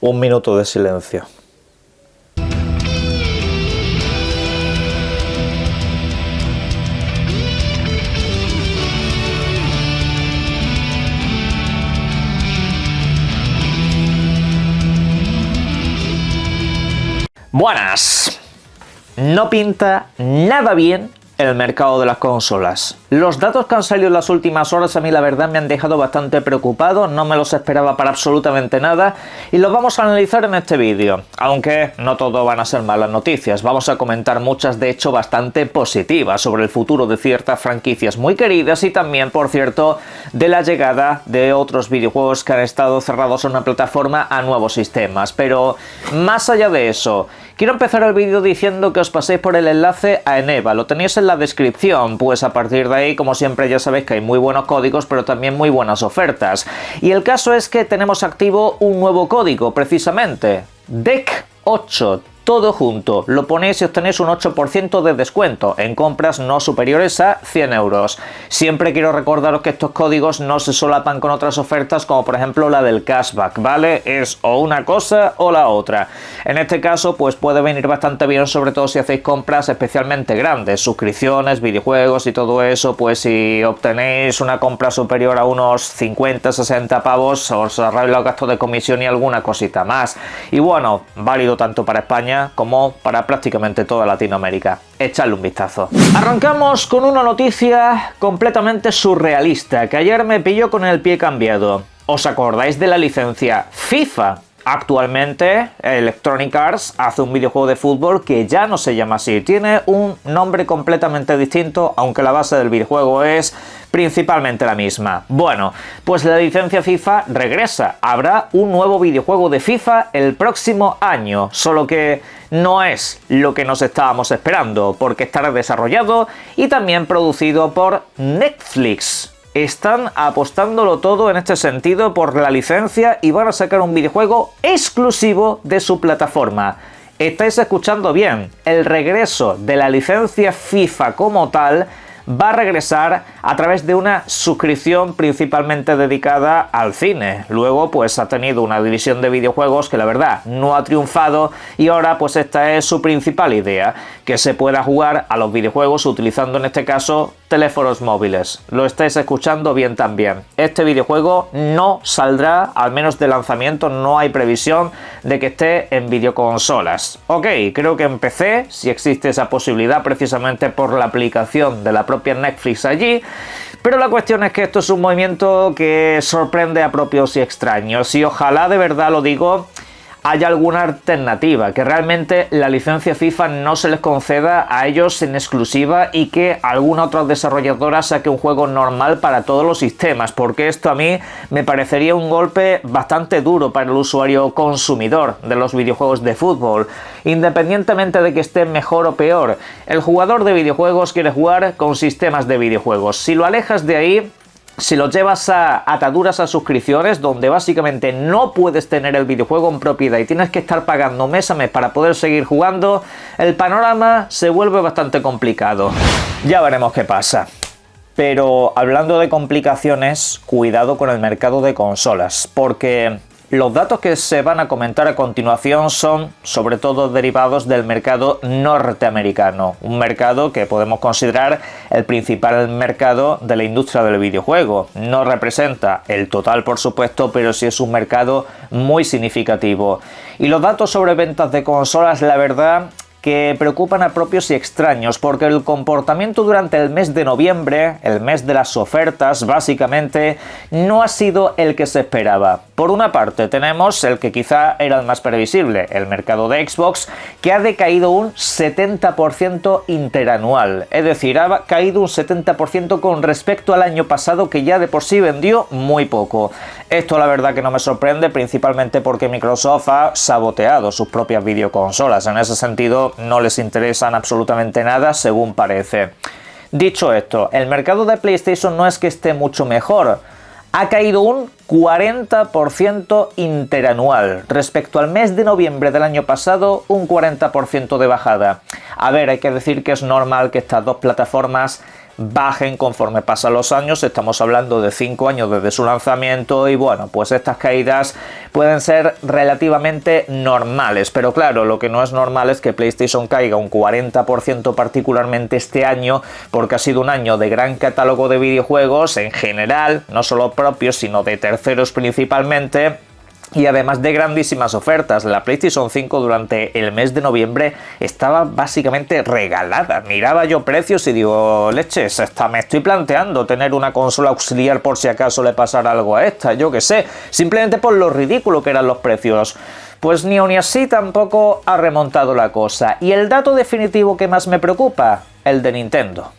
Un minuto de silencio. Buenas. No pinta nada bien el mercado de las consolas. Los datos que han salido en las últimas horas a mí la verdad me han dejado bastante preocupado, no me los esperaba para absolutamente nada y los vamos a analizar en este vídeo. Aunque no todo van a ser malas noticias, vamos a comentar muchas de hecho bastante positivas sobre el futuro de ciertas franquicias muy queridas y también, por cierto, de la llegada de otros videojuegos que han estado cerrados en una plataforma a nuevos sistemas. Pero más allá de eso, quiero empezar el vídeo diciendo que os paséis por el enlace a Eneba, lo tenéis en la descripción, pues a partir de ahí, como siempre, ya sabéis que hay muy buenos códigos, pero también muy buenas ofertas. Y el caso es que tenemos activo un nuevo código, precisamente, DEC8. Todo junto, lo ponéis y obtenéis un 8% de descuento en compras no superiores a 100 euros. Siempre quiero recordaros que estos códigos no se solapan con otras ofertas como por ejemplo la del cashback, ¿vale? Es o una cosa o la otra. En este caso pues puede venir bastante bien, sobre todo si hacéis compras especialmente grandes, suscripciones, videojuegos y todo eso, pues si obtenéis una compra superior a unos 50-60 pavos os ahorráis los gastos de comisión y alguna cosita más. Y bueno, válido tanto para España como para prácticamente toda Latinoamérica. Echadle un vistazo. Arrancamos con una noticia completamente surrealista que ayer me pilló con el pie cambiado. ¿Os acordáis de la licencia FIFA? Actualmente Electronic Arts hace un videojuego de fútbol que ya no se llama así, tiene un nombre completamente distinto, aunque la base del videojuego es principalmente la misma. Bueno, pues la licencia FIFA regresa, habrá un nuevo videojuego de FIFA el próximo año, solo que no es lo que nos estábamos esperando, porque estará desarrollado y también producido por Netflix. Están apostándolo todo en este sentido por la licencia y van a sacar un videojuego exclusivo de su plataforma. Estáis escuchando bien, el regreso de la licencia FIFA como tal va a regresar a través de una suscripción principalmente dedicada al cine. Luego pues ha tenido una división de videojuegos que la verdad no ha triunfado y ahora pues esta es su principal idea, que se pueda jugar a los videojuegos utilizando en este caso teléfonos móviles. Lo estáis escuchando bien también. Este videojuego no saldrá, al menos de lanzamiento no hay previsión de que esté en videoconsolas. Ok, creo que en PC sí existe esa posibilidad precisamente por la aplicación de la propia Netflix allí, pero la cuestión es que esto es un movimiento que sorprende a propios y extraños y ojalá, de verdad lo digo, haya alguna alternativa, que realmente la licencia FIFA no se les conceda a ellos en exclusiva y que alguna otra desarrolladora saque un juego normal para todos los sistemas, porque esto a mí me parecería un golpe bastante duro para el usuario consumidor de los videojuegos de fútbol. Independientemente de que esté mejor o peor, el jugador de videojuegos quiere jugar con sistemas de videojuegos. Si lo alejas de ahí, si lo llevas a ataduras a suscripciones donde básicamente no puedes tener el videojuego en propiedad y tienes que estar pagando mes a mes para poder seguir jugando, el panorama se vuelve bastante complicado. Ya veremos qué pasa. Pero hablando de complicaciones, cuidado con el mercado de consolas, porque los datos que se van a comentar a continuación son sobre todo derivados del mercado norteamericano, un mercado que podemos considerar el principal mercado de la industria del videojuego. No representa el total, por supuesto, pero sí es un mercado muy significativo. Y los datos sobre ventas de consolas, la verdad, que preocupan a propios y extraños, porque el comportamiento durante el mes de noviembre, el mes de las ofertas, básicamente no ha sido el que se esperaba. Por una parte tenemos el que quizá era el más previsible, el mercado de Xbox, que ha decaído un 70% interanual, es decir, ha caído un 70% con respecto al año pasado, que ya de por sí vendió muy poco. Esto la verdad que no me sorprende, principalmente porque Microsoft ha saboteado sus propias videoconsolas. En ese sentido no les interesan absolutamente nada, según parece. Dicho esto, el mercado de PlayStation no es que esté mucho mejor, ha caído un 40% interanual. Respecto al mes de noviembre del año pasado, un 40% de bajada. A ver, hay que decir que es normal que estas dos plataformas bajen conforme pasan los años. Estamos hablando de 5 años desde su lanzamiento y bueno, pues estas caídas pueden ser relativamente normales, pero claro, lo que no es normal es que PlayStation caiga un 40% particularmente este año, porque ha sido un año de gran catálogo de videojuegos en general, no solo propios sino de terceros principalmente. Y además de grandísimas ofertas, la PlayStation 5 durante el mes de noviembre estaba básicamente regalada. Miraba yo precios y digo, leches, hasta me estoy planteando tener una consola auxiliar por si acaso le pasara algo a esta, yo qué sé, simplemente por lo ridículo que eran los precios. Pues ni aun así tampoco ha remontado la cosa. Y el dato definitivo que más me preocupa, el de Nintendo.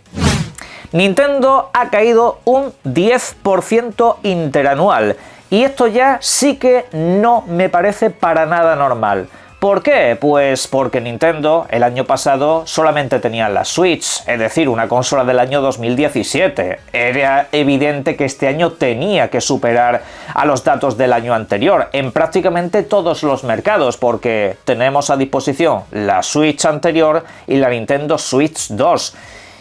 Nintendo ha caído un 10% interanual. Y esto ya sí que no me parece para nada normal. ¿Por qué? Pues porque Nintendo el año pasado solamente tenía la Switch, es decir, una consola del año 2017. Era evidente que este año tenía que superar a los datos del año anterior en prácticamente todos los mercados, porque tenemos a disposición la Switch anterior y la Nintendo Switch 2.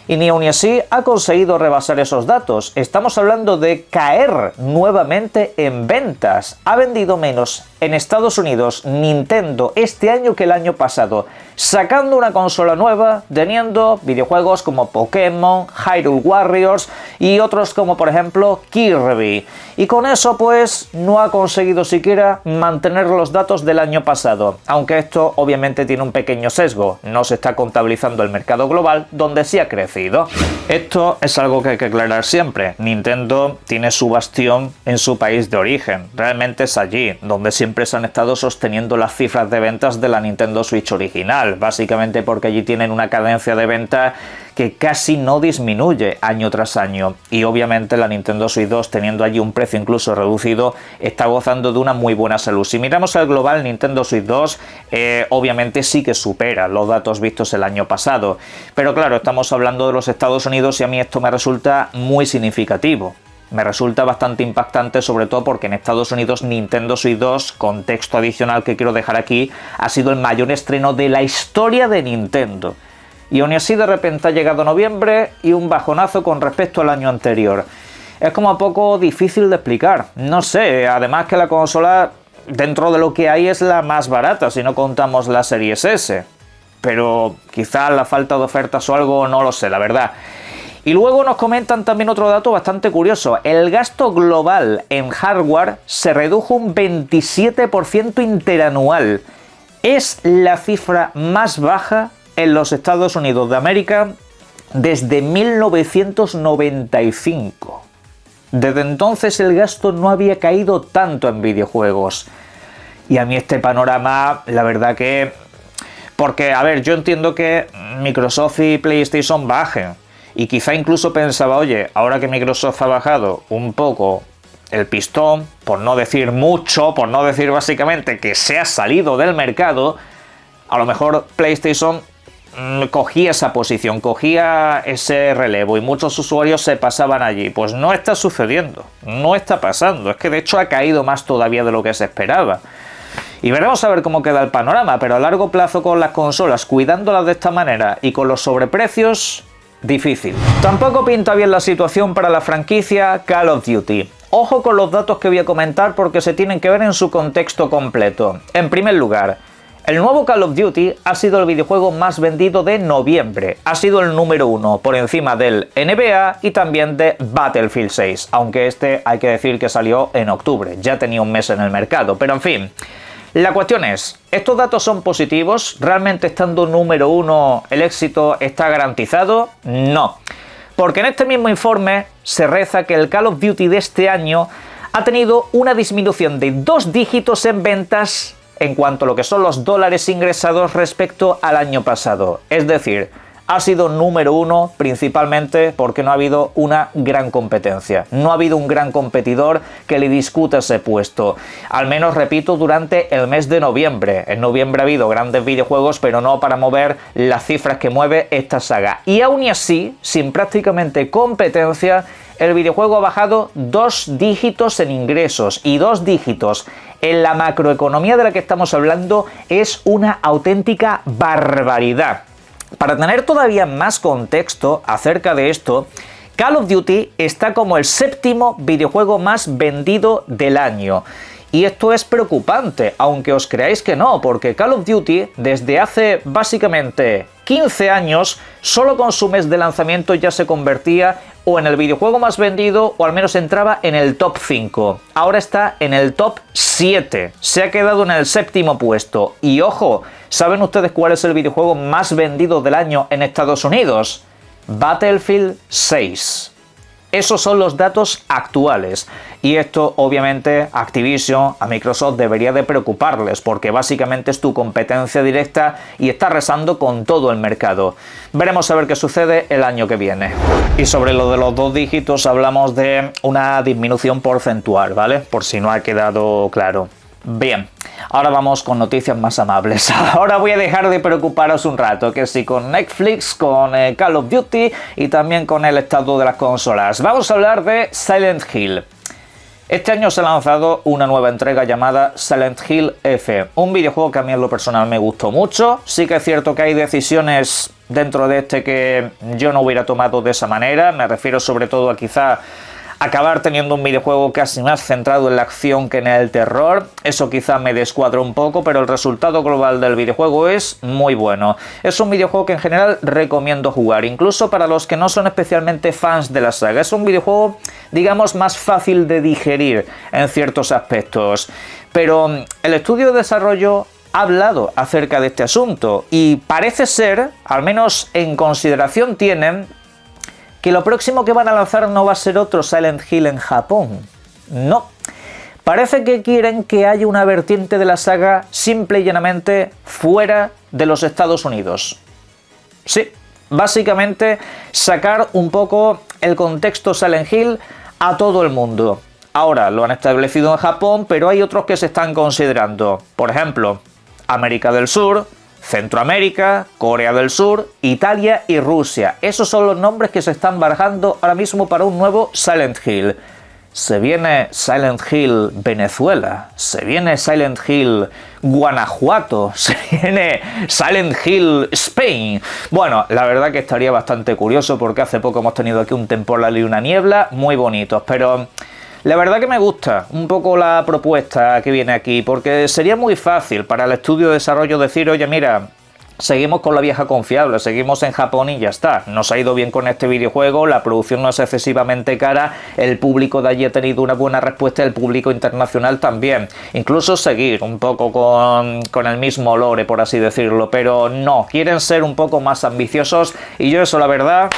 Y ni aun así ha conseguido rebasar esos datos. Estamos hablando de caer nuevamente en ventas. Ha vendido menos en Estados Unidos Nintendo este año que el año pasado, sacando una consola nueva, teniendo videojuegos como Pokémon, Hyrule Warriors y otros como por ejemplo Kirby. Y con eso pues no ha conseguido siquiera mantener los datos del año pasado, aunque esto obviamente tiene un pequeño sesgo, no se está contabilizando el mercado global donde sí ha crecido. Esto es algo que hay que aclarar siempre. Nintendo tiene su bastión en su país de origen, realmente es allí donde siempre se han estado sosteniendo las cifras de ventas de la Nintendo Switch original, básicamente porque allí tienen una cadencia de venta que casi no disminuye año tras año, y obviamente la Nintendo Switch 2, teniendo allí un precio incluso reducido, está gozando de una muy buena salud. Si miramos al global, Nintendo Switch 2 obviamente sí que supera los datos vistos el año pasado, pero claro, estamos hablando de los Estados Unidos y a mí esto me resulta muy significativo. Me resulta bastante impactante, sobre todo porque en Estados Unidos Nintendo Switch 2, contexto adicional que quiero dejar aquí, ha sido el mayor estreno de la historia de Nintendo. Y aún así de repente ha llegado noviembre y un bajonazo con respecto al año anterior. Es como un poco difícil de explicar. No sé, además que la consola dentro de lo que hay es la más barata, si no contamos la Series S. Pero quizás la falta de ofertas o algo, no lo sé, la verdad. Y luego nos comentan también otro dato bastante curioso. El gasto global en hardware se redujo un 27% interanual. Es la cifra más baja en los Estados Unidos de América desde 1995. Desde entonces el gasto no había caído tanto en videojuegos. Y a mí este panorama, la verdad que... Porque, a ver, yo entiendo que Microsoft y PlayStation bajen. Y quizá incluso pensaba, oye, ahora que Microsoft ha bajado un poco el pistón, por no decir mucho, por no decir básicamente que se ha salido del mercado, a lo mejor PlayStation cogía esa posición, cogía ese relevo y muchos usuarios se pasaban allí. Pues no está sucediendo, no está pasando, es que de hecho ha caído más todavía de lo que se esperaba. Y veremos a ver cómo queda el panorama, pero a largo plazo con las consolas, cuidándolas de esta manera y con los sobreprecios... difícil. Tampoco pinta bien la situación para la franquicia Call of Duty. Ojo con los datos que voy a comentar porque se tienen que ver en su contexto completo. En primer lugar, el nuevo Call of Duty ha sido el videojuego más vendido de noviembre. Ha sido el número 1 por encima del NBA y también de Battlefield 6, aunque este hay que decir que salió en octubre, ya tenía un mes en el mercado, pero en fin. La cuestión es, ¿estos datos son positivos? ¿Realmente estando número 1 el éxito está garantizado? No, porque en este mismo informe se reza que el Call of Duty de este año ha tenido una disminución de 2 dígitos en ventas en cuanto a lo que son los dólares ingresados respecto al año pasado. Es decir, ha sido número 1 principalmente porque no ha habido una gran competencia. No ha habido un gran competidor que le discuta ese puesto. Al menos, repito, durante el mes de noviembre. En noviembre ha habido grandes videojuegos, pero no para mover las cifras que mueve esta saga. Y aún así, sin prácticamente competencia, el videojuego ha bajado 2 dígitos en ingresos. Y 2 dígitos en la macroeconomía de la que estamos hablando es una auténtica barbaridad. Para tener todavía más contexto acerca de esto, Call of Duty está como el 7º videojuego más vendido del año. Y esto es preocupante, aunque os creáis que no, porque Call of Duty desde hace básicamente 15 años, solo con su mes de lanzamiento ya se convertía o en el videojuego más vendido o al menos entraba en el top 5. Ahora está en el top 7. Se ha quedado en el 7º puesto. Y ojo, ¿saben ustedes cuál es el videojuego más vendido del año en Estados Unidos? Battlefield 6. Esos son los datos actuales y esto obviamente Activision, a Microsoft debería de preocuparles porque básicamente es tu competencia directa y está arrasando con todo el mercado. Veremos a ver qué sucede el año que viene. Y sobre lo de los 2 dígitos hablamos de una disminución porcentual, ¿vale? Por si no ha quedado claro. Bien, ahora vamos con noticias más amables. Ahora voy a dejar de preocuparos un rato, que sí, con Netflix, con Call of Duty y también con el estado de las consolas. Vamos a hablar de Silent Hill. Este año se ha lanzado una nueva entrega llamada Silent Hill F, un videojuego que a mí en lo personal me gustó mucho. Sí que es cierto que hay decisiones dentro de este que yo no hubiera tomado de esa manera, me refiero sobre todo a quizá acabar teniendo un videojuego casi más centrado en la acción que en el terror. Eso quizá me descuadra un poco, pero el resultado global del videojuego es muy bueno. Es un videojuego que en general recomiendo jugar, incluso para los que no son especialmente fans de la saga. Es un videojuego, digamos, más fácil de digerir en ciertos aspectos. Pero el estudio de desarrollo ha hablado acerca de este asunto y parece ser, al menos en consideración tienen, que lo próximo que van a lanzar no va a ser otro Silent Hill en Japón. No. Parece que quieren que haya una vertiente de la saga simple y llanamente fuera de los Estados Unidos. Sí, básicamente sacar un poco el contexto Silent Hill a todo el mundo. Ahora lo han establecido en Japón, pero hay otros que se están considerando. Por ejemplo, América del Sur, Centroamérica, Corea del Sur, Italia y Rusia. Esos son los nombres que se están barajando ahora mismo para un nuevo Silent Hill. Se viene Silent Hill Venezuela, se viene Silent Hill Guanajuato, se viene Silent Hill Spain. Bueno, la verdad que estaría bastante curioso porque hace poco hemos tenido aquí un temporal y una niebla muy bonitos, pero la verdad que me gusta un poco la propuesta que viene aquí, porque sería muy fácil para el estudio de desarrollo decir, oye, mira, seguimos con la vieja confiable, seguimos en Japón y ya está. Nos ha ido bien con este videojuego, la producción no es excesivamente cara, el público de allí ha tenido una buena respuesta, el público internacional también. Incluso seguir un poco con el mismo lore, por así decirlo, pero no, quieren ser un poco más ambiciosos y yo eso la verdad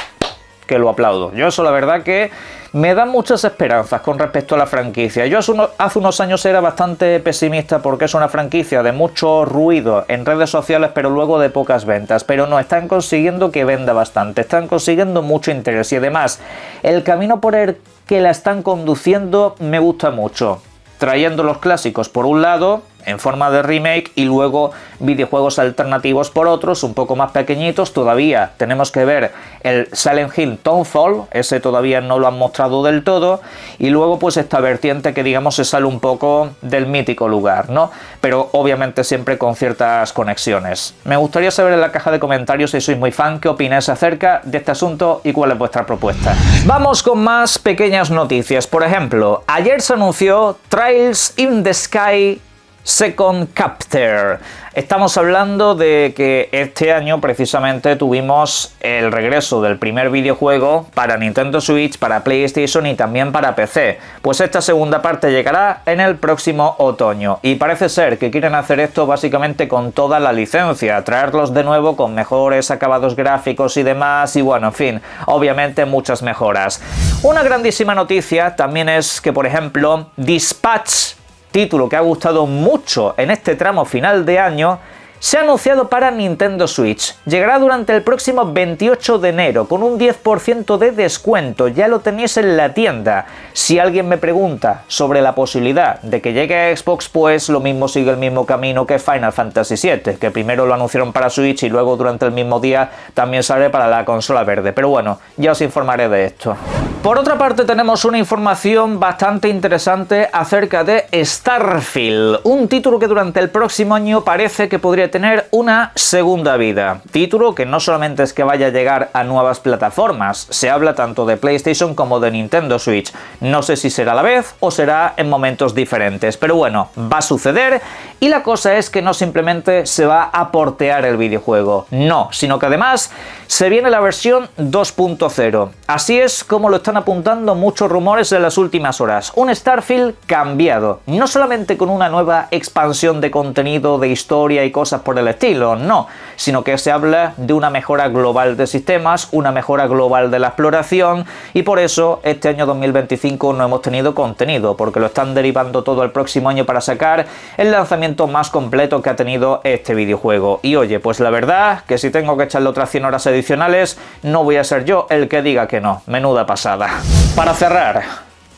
que lo aplaudo. Yo eso la verdad que me da muchas esperanzas con respecto a la franquicia. Yo hace unos años era bastante pesimista porque es una franquicia de mucho ruido en redes sociales, pero luego de pocas ventas. Pero no, están consiguiendo que venda bastante, están consiguiendo mucho interés y además el camino por el que la están conduciendo me gusta mucho. Trayendo los clásicos por un lado, en forma de remake, y luego videojuegos alternativos por otros, un poco más pequeñitos. Todavía tenemos que ver el Silent Hill Townfall, ese todavía no lo han mostrado del todo, y luego pues esta vertiente que digamos se sale un poco del mítico lugar, ¿no? Pero obviamente siempre con ciertas conexiones. Me gustaría saber en la caja de comentarios si sois muy fan, qué opináis acerca de este asunto y cuál es vuestra propuesta. Vamos con más pequeñas noticias. Por ejemplo, ayer se anunció Trails in the Sky Second Chapter. Estamos hablando de que este año precisamente tuvimos el regreso del primer videojuego para Nintendo Switch, para PlayStation y también para PC. Pues esta segunda parte llegará en el próximo otoño y parece ser que quieren hacer esto básicamente con toda la licencia, traerlos de nuevo con mejores acabados gráficos y demás y bueno, en fin, obviamente muchas mejoras. Una grandísima noticia también es que, por ejemplo, Dispatch, título que ha gustado mucho en este tramo final de año, se ha anunciado para Nintendo Switch. Llegará durante el próximo 28 de enero con un 10% de descuento, ya lo tenéis en la tienda. Si alguien me pregunta sobre la posibilidad de que llegue a Xbox, pues lo mismo sigue el mismo camino que Final Fantasy VII, que primero lo anunciaron para Switch y luego durante el mismo día también sale para la consola verde. Pero bueno, ya os informaré de esto. Por otra parte tenemos una información bastante interesante acerca de Starfield, un título que durante el próximo año parece que podría tener una segunda vida. Título que no solamente es que vaya a llegar a nuevas plataformas, se habla tanto de PlayStation como de Nintendo Switch. No sé si será a la vez o será en momentos diferentes, pero bueno, va a suceder y la cosa es que no simplemente se va a portear el videojuego, no, sino que además se viene la versión 2.0. Así es como lo están apuntando muchos rumores en las últimas horas. Un Starfield cambiado, no solamente con una nueva expansión de contenido, de historia y cosas por el estilo, no, sino que se habla de una mejora global de sistemas, una mejora global de la exploración y por eso este año 2025 no hemos tenido contenido, porque lo están derivando todo el próximo año para sacar el lanzamiento más completo que ha tenido este videojuego. Y oye, pues la verdad que si tengo que echarle otras 100 horas adicionales, no voy a ser yo el que diga que no. Menuda pasada. Para cerrar,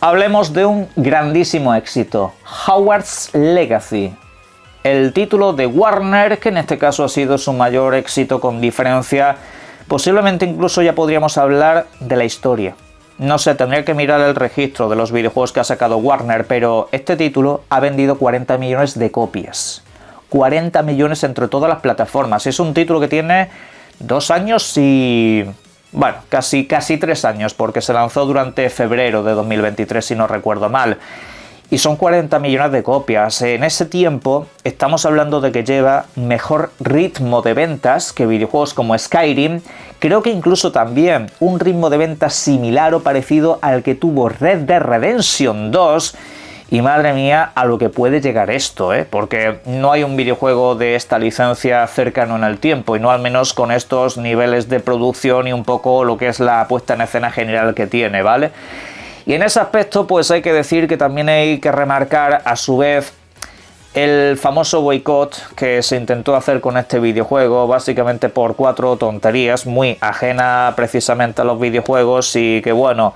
hablemos de un grandísimo éxito, Hogwarts Legacy. El título de Warner, que en este caso ha sido su mayor éxito con diferencia, posiblemente incluso ya podríamos hablar de la historia. No sé, tendría que mirar el registro de los videojuegos que ha sacado Warner, pero este título ha vendido 40 millones de copias. 40 millones entre todas las plataformas. Es un título que tiene 2 años y... bueno, casi 3 años, porque se lanzó durante febrero de 2023, si no recuerdo mal. Y son 40 millones de copias. En ese tiempo estamos hablando de que lleva mejor ritmo de ventas que videojuegos como Skyrim. Creo que incluso también un ritmo de ventas similar o parecido al que tuvo Red Dead Redemption 2. Y madre mía, a lo que puede llegar esto, porque no hay un videojuego de esta licencia cercano en el tiempo, y no al menos con estos niveles de producción y un poco lo que es la puesta en escena general que tiene, ¿vale? Y en ese aspecto pues hay que decir que también hay que remarcar a su vez el famoso boicot que se intentó hacer con este videojuego, básicamente por 4 tonterías, muy ajena precisamente a los videojuegos y que bueno,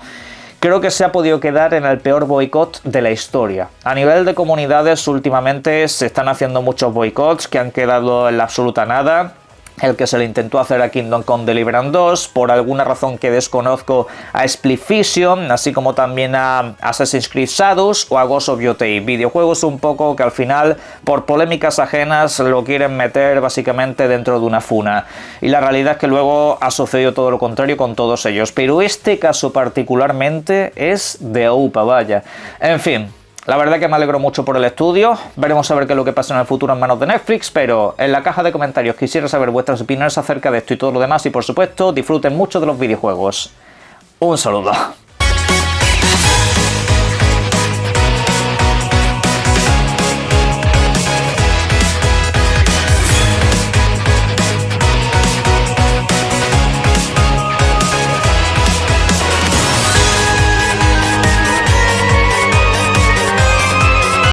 creo que se ha podido quedar en el peor boicot de la historia. A nivel de comunidades últimamente se están haciendo muchos boicots que han quedado en la absoluta nada. El que se le intentó hacer a Kingdom Come Deliverance 2, por alguna razón que desconozco, a Split Fiction, así como también a Assassin's Creed Shadows o a Ghost of Yotei. Videojuegos un poco que al final, por polémicas ajenas, lo quieren meter básicamente dentro de una funa. Y la realidad es que luego ha sucedido todo lo contrario con todos ellos. Pero este caso particularmente es de AUPA, vaya. En fin. La verdad que me alegro mucho por el estudio, veremos a ver qué es lo que pasa en el futuro en manos de Netflix, pero en la caja de comentarios quisiera saber vuestras opiniones acerca de esto y todo lo demás y por supuesto disfruten mucho de los videojuegos. Un saludo.